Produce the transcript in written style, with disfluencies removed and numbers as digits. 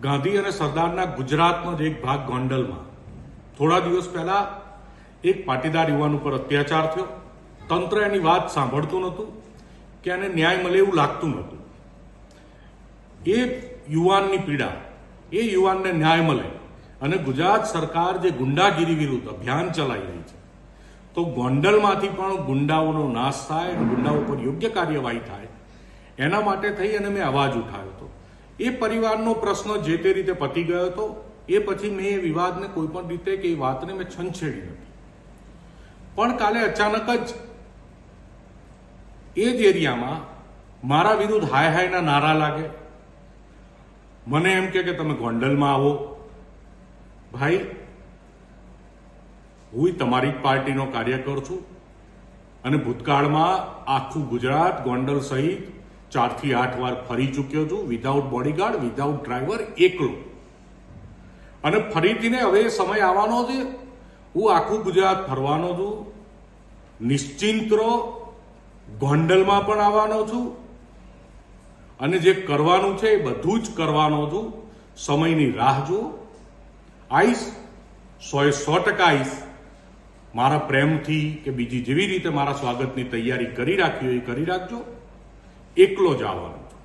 ગાંધી અને સરદારના ગુજરાતનો જ એક ભાગ ગોંડલમાં થોડા દિવસ પહેલા એક પાટીદાર યુવાન ઉપર અત્યાચાર થયો. તંત્ર એની વાત સાંભળતું નહોતું કે એને ન્યાય મળે એવું લાગતું નહોતું. એ યુવાનની પીડા, એ યુવાનને ન્યાય મળે અને ગુજરાત સરકાર જે ગુંડાગીરી વિરુદ્ધ અભિયાન ચલાવી રહી છે, તો ગોંડલમાંથી પણ ગુંડાઓનો નાશ થાય અને ગુંડાઓ પર યોગ્ય કાર્યવાહી થાય, એના માટે થઈ અને મેં અવાજ ઉઠાવ્યો હતો. એ પરિવારનો પ્રશ્ન જે તે રીતે પતી ગયો હતો. એ પછી મેં એ વિવાદને કોઈ પણ રીતે કે એ વાતને મેં છંછેડી નથી. પણ કાલે અચાનક જ એ જ એરિયામાં મારા વિરુદ્ધ હાય હાયના નારા લાગે. મને એમ કે તમે ગોંડલમાં આવો. ભાઈ, હું તમારી જ પાર્ટીનો કાર્યકર છું અને ભૂતકાળમાં આખું ગુજરાત ગોંડલ સહિત 4 થી 8 વાર ફરી ચૂક્યો છું, વિધાઉટ બોડીગાર્ડ, વિધાઉટ ડ્રાઈવર, એકલો. અને ફરીથી ને હવે સમય આવવાનો છે, હું આખું ગુજરાત ફરવાનો છું. નિશ્ચિંત રહો, ગોંડલમાં પણ આવવાનો છું અને જે કરવાનું છે એ બધું જ કરવાનો છું. સમયની રાહ જુઓ. આવીશ, 100% આવીશ. મારા પ્રેમથી કે બીજી જેવી રીતે મારા સ્વાગતની તૈયારી કરી રાખી હોય એ કરી રાખજો. એકલો જ આવવાનું છું.